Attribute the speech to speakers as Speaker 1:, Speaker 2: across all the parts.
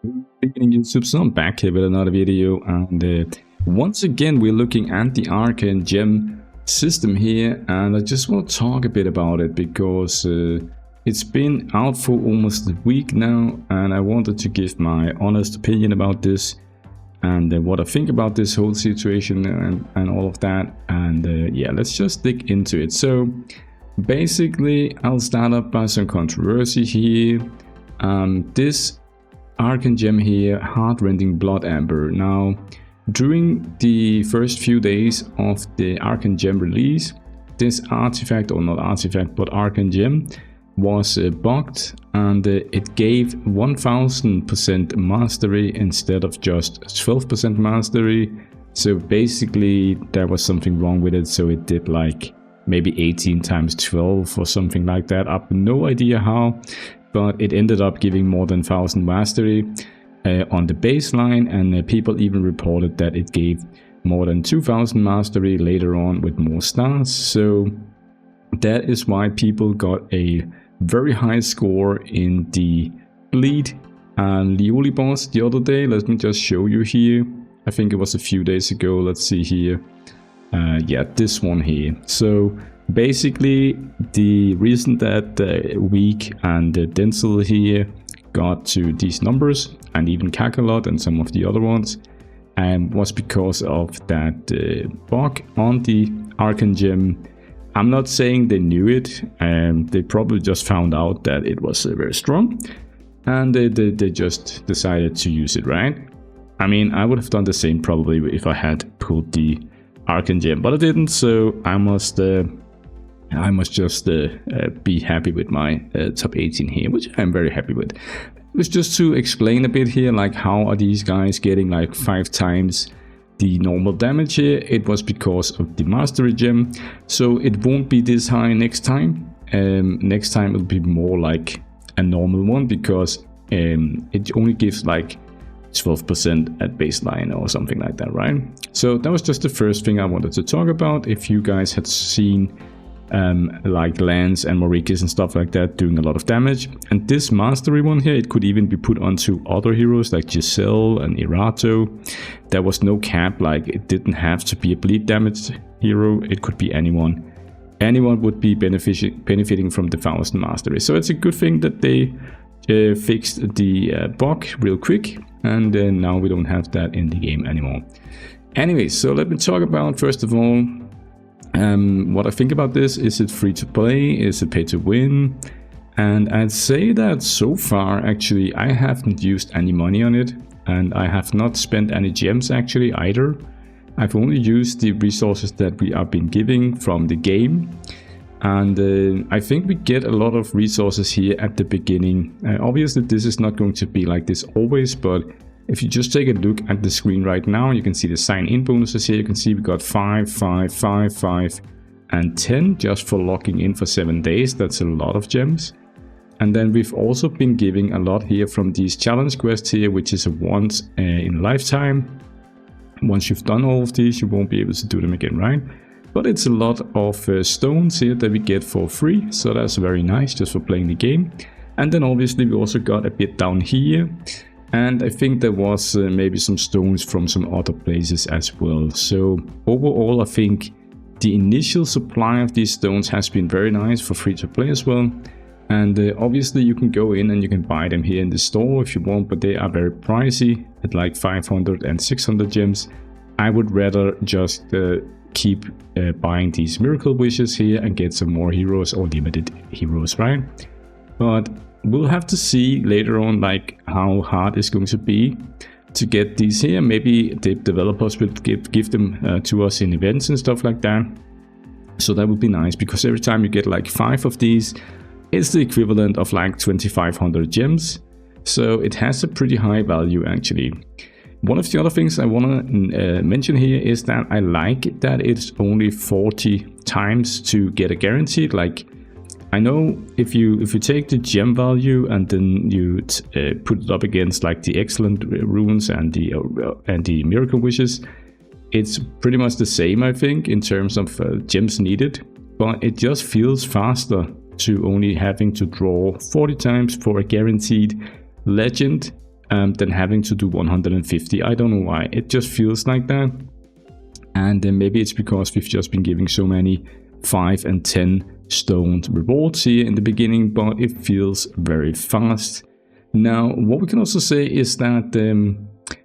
Speaker 1: Good evening, YouTube. So I'm back here with another video, and once again we're looking at the Arcane gem system here, and I just want to talk a bit about it because it's been out for almost a week now, and I wanted to give my honest opinion about this and what I think about this whole situation and all of that. And yeah, let's just dig into it. So basically, I'll start up by some controversy here. This Arcane gem here, Heart-rending Blood Amber. Now, during the first few days of the Arcane gem release, this artifact, or not artifact, but Arcane gem was bugged, and it gave 1000% mastery instead of just 12% mastery. So basically, there was something wrong with it. So it did like maybe 18 times 12 or something like that. I have no idea how. But it ended up giving more than 1000 mastery on the baseline, and people even reported that it gave more than 2000 mastery later on with more stars. So that is why people got a very high score in the Bleed and Liuli boss the other day. Let me just show you here. I think it was a few days ago. Let's see here. Yeah, this one here. So basically, the reason that Weak and Denzel here got to these numbers, and even Kakalot and some of the other ones, was because of that bug on the Arcane gem. I'm not saying they knew it, they probably just found out that it was very strong, and they just decided to use it, right? I mean, I would have done the same probably if I had pulled the Arcane gem, but I didn't, so I must just be happy with my top 18 here, which I'm very happy with. It was just to explain a bit here, like how are these guys getting like 5 times the normal damage here. It was because of the mastery gem, so it won't be this high next time. Next time it'll be more like a normal one, because it only gives like 12% at baseline or something like that, right? So that was just the first thing I wanted to talk about. If you guys had seen like Lance and Mauricus and stuff like that doing a lot of damage, and this mastery one here, it could even be put onto other heroes like Giselle and Irato. There was no cap, like it didn't have to be a bleed damage hero, it could be anyone would be benefiting from the 1000 mastery. So it's a good thing that they fixed the bug real quick, and now we don't have that in the game anymore. Anyway, so let me talk about, first of all, what I think about this. Is it free to play? Is it pay to win? And I'd say that so far, actually, I haven't used any money on it, and I have not spent any gems actually either. I've only used the resources that we have been giving from the game, and I think we get a lot of resources here at the beginning. Obviously, this is not going to be like this always, but if you just take a look at the screen right now, you can see the sign-in bonuses here. You can see we got 5, 5, 5, 5, and 10 just for logging in for 7 days. That's a lot of gems. And then we've also been giving a lot here from these challenge quests here, which is a once in a lifetime. Once you've done all of these, you won't be able to do them again, right? But it's a lot of stones here that we get for free, so that's very nice just for playing the game. And then obviously we also got a bit down here. And I think there was maybe some stones from some other places as well. So overall, I think the initial supply of these stones has been very nice for free to play as well. And obviously you can go in and you can buy them here in the store if you want, but they are very pricey at like 500 and 600 gems. I would rather just keep buying these miracle wishes here and get some more heroes or limited heroes, right? But we'll have to see later on like how hard it's going to be to get these here. Maybe the developers will give them to us in events and stuff like that. So that would be nice, because every time you get like 5 of these, it's the equivalent of like 2500 gems. So it has a pretty high value actually. One of the other things I want to mention here is that I like that it's only 40 times to get a guaranteed. Like, I know if you take the gem value and then you put it up against like the excellent runes and the miracle wishes, it's pretty much the same, I think, in terms of gems needed, but it just feels faster to only having to draw 40 times for a guaranteed legend than having to do 150. I don't know why, it just feels like that. And then maybe it's because we've just been giving so many 5 and 10 stoned rewards here in the beginning, but it feels very fast. Now, what we can also say is that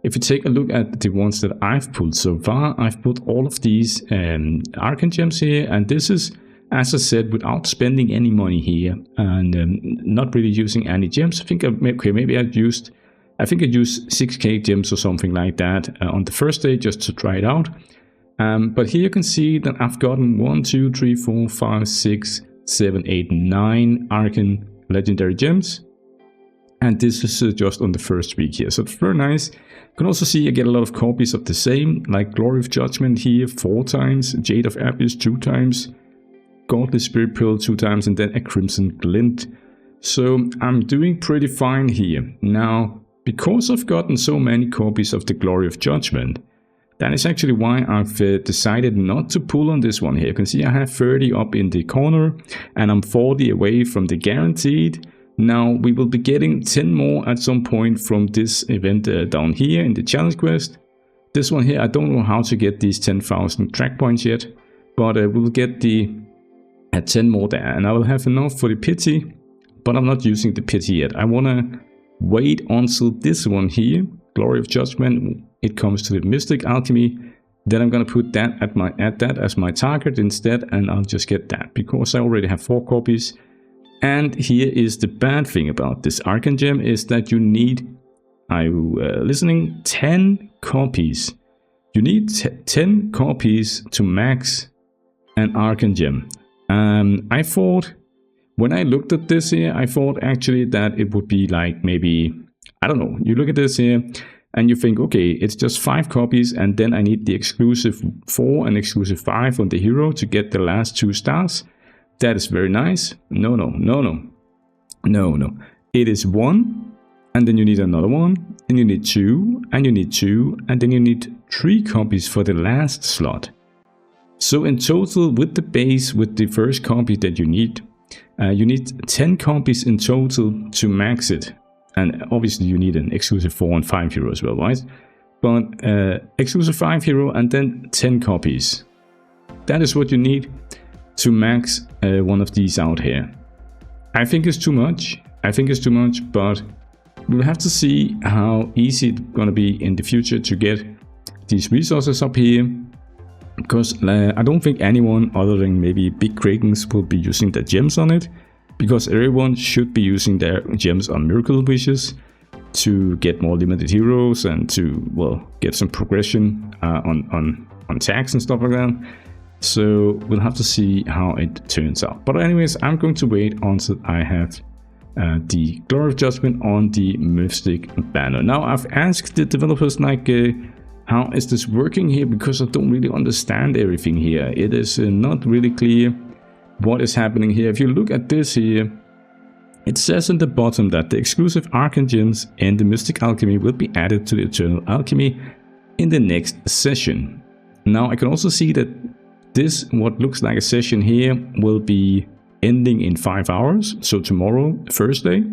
Speaker 1: if you take a look at the ones that I've pulled so far, I've put all of these Arcane gems here, and this is, as I said, without spending any money here, and not really using any gems. I think maybe I used 6k gems or something like that on the first day just to try it out. But here you can see that I've gotten 1, 2, 3, 4, 5, 6, 7, 8, 9 Arcane legendary gems. And this is just on the first week here, so it's very nice. You can also see I get a lot of copies of the same, like Glory of Judgment here 4 times, Jade of Abyss 2 times, Godly Spirit Pearl 2 times, and then a Crimson Glint. So I'm doing pretty fine here. Now, because I've gotten so many copies of the Glory of Judgment, that is actually why I've decided not to pull on this one here. You can see I have 30 up in the corner, and I'm 40 away from the guaranteed. Now, we will be getting 10 more at some point from this event down here in the challenge quest. This one here, I don't know how to get these 10,000 track points yet, but we will get the 10 more there, and I will have enough for the pity, but I'm not using the pity yet. I want to wait until this one here, Glory of Judgment, it comes to the Mystic Alchemy. Then I'm going to put that at that as my target instead, and I'll just get that because I already have 4 copies. And here is the bad thing about this Arcane gem is that you need, are you listening, 10 copies. You need 10 copies to max an Arcane gem. I thought, when I looked at this here, I thought actually that it would be like maybe, I don't know, you look at this here and you think, okay, it's just 5 copies and then I need the exclusive 4 and exclusive 5 on the hero to get the last 2 stars. That is very nice. No. It is 1, and then you need another 1, then you need 2, and you need 2, and then you need 3 copies for the last slot. So in total, with the base, with the first copy that you need 10 copies in total to max it. And obviously you need an exclusive 4 and 5 hero as well, right? But exclusive 5 hero and then 10 copies. That is what you need to max one of these out here. I think it's too much. But we'll have to see how easy it's gonna be in the future to get these resources up here. Because I don't think anyone other than maybe big Krakens will be using their gems on it. Because everyone should be using their gems on Miracle Wishes to get more limited heroes and to, well, get some progression on tags and stuff like that. So we'll have to see how it turns out. But anyways, I'm going to wait until I have the Glory of Judgment on the Mystic banner. Now I've asked the developers like, how is this working here? Because I don't really understand everything here. It is not really clear what is happening here. If you look at this here, it says in the bottom that the exclusive Arcane gems and the Mystic Alchemy will be added to the Eternal Alchemy in the next session. Now I can also see that this, what looks like a session here, will be ending in 5 hours. So tomorrow, Thursday,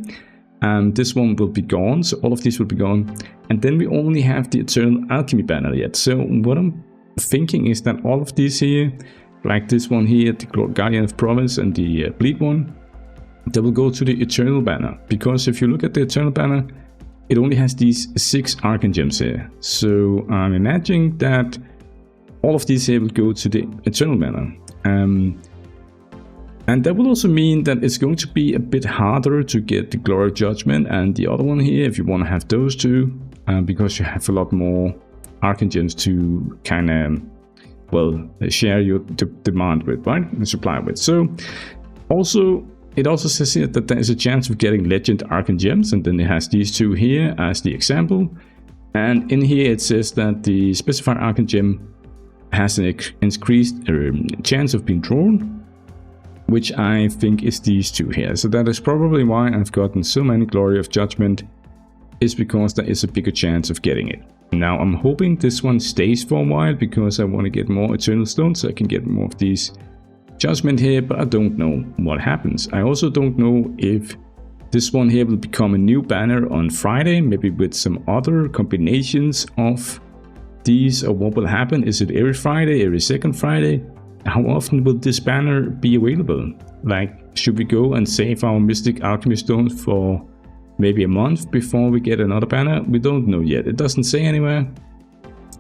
Speaker 1: and this one will be gone. So all of these will be gone. And then we only have the Eternal Alchemy banner yet. So what I'm thinking is that all of these here, like this one here, the Guardian of Province and the Bleed one, they will go to the Eternal banner. Because if you look at the Eternal banner, it only has these 6 Arcane gems here. So I'm imagining that all of these here will go to the Eternal banner. And that will also mean that it's going to be a bit harder to get the Glory of Judgment and the other one here if you want to have those two. Because you have a lot more Arcane gems to kind of, well, share your demand with, right? And supply with. So also, it also says here that there is a chance of getting Legend Arcane gems, and then it has these 2 here as the example. And in here it says that the specified Arcane gem has an increased chance of being drawn, which I think is these 2 here. So that is probably why I've gotten so many Glory of Judgment, is because there is a bigger chance of getting it. Now I'm hoping this one stays for a while, because I want to get more Eternal Stones so I can get more of these Judgment here, but I don't know what happens. I also don't know if This one here will become a new banner on Friday, maybe with some other combinations of these, or what will happen. Is it every Friday, every second Friday? How often will this banner be available? Like, should we go and save our Mystic Alchemy Stones for maybe a month before we get another banner? We don't know yet. It doesn't say anywhere.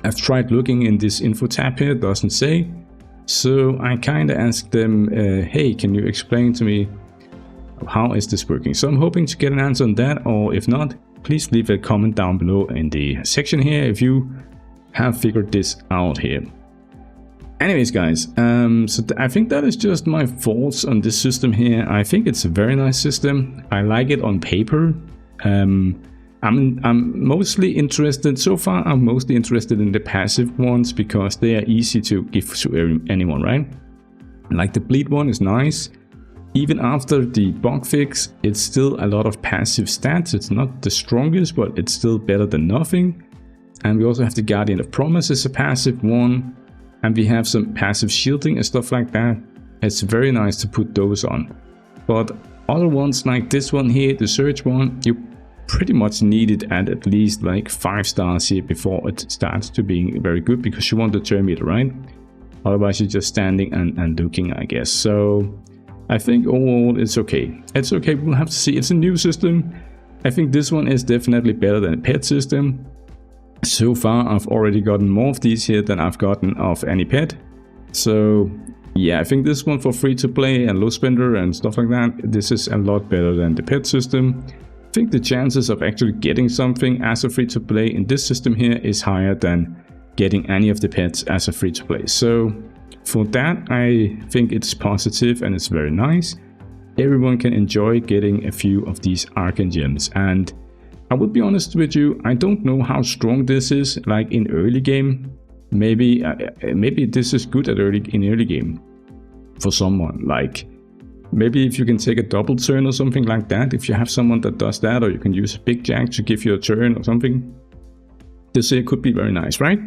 Speaker 1: I've tried looking in this info tab here, it doesn't say. So I kind of asked them, hey, can you explain to me how is this working? So I'm hoping to get an answer on that, or if not, please leave a comment down below in the section here if you have figured this out here. Anyways guys, I think that is just my thoughts on this system here. I think it's a very nice system. I like it on paper. I'm mostly interested, so far I'm mostly interested in the passive ones because they are easy to give to anyone, right? Like the bleed one is nice. Even after the bug fix, it's still a lot of passive stats. It's not the strongest, but it's still better than nothing. And we also have the Guardian of Promise as a passive one. And we have some passive shielding and stuff like that. It's very nice to put those on. But other ones like this one here, the Surge one, you pretty much need it at least like 5 stars here before it starts to being very good, because you want the turn meter, right? Otherwise you're just standing and looking, I guess. So I think overall it's okay. It's okay, we'll have to see. It's a new system. I think this one is definitely better than a pet system. So far I've already gotten more of these here than I've gotten of any pet. So yeah, I think this one for free to play and low spender and stuff like that, this is a lot better than the pet system. I think the chances of actually getting something as a free to play in this system here is higher than getting any of the pets as a free to play. So for that, I think it's positive and it's very nice. Everyone can enjoy getting a few of these Arcane gems. And I would be honest with you, I don't know how strong this is like in early game. Maybe this is good at early game for someone. Like maybe if you can take a double turn or something like that, if you have someone that does that, or you can use a big jack to give you a turn or something, this here could be very nice, right?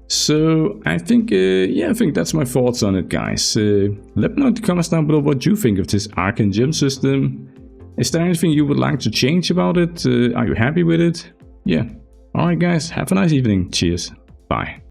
Speaker 1: So I think, yeah, I think that's my thoughts on it, guys. Let me know in the comments down below what you think of this Arcane gem system. Is there anything you would like to change about it? Are you happy with it? Yeah. Alright guys, have a nice evening. Cheers. Bye.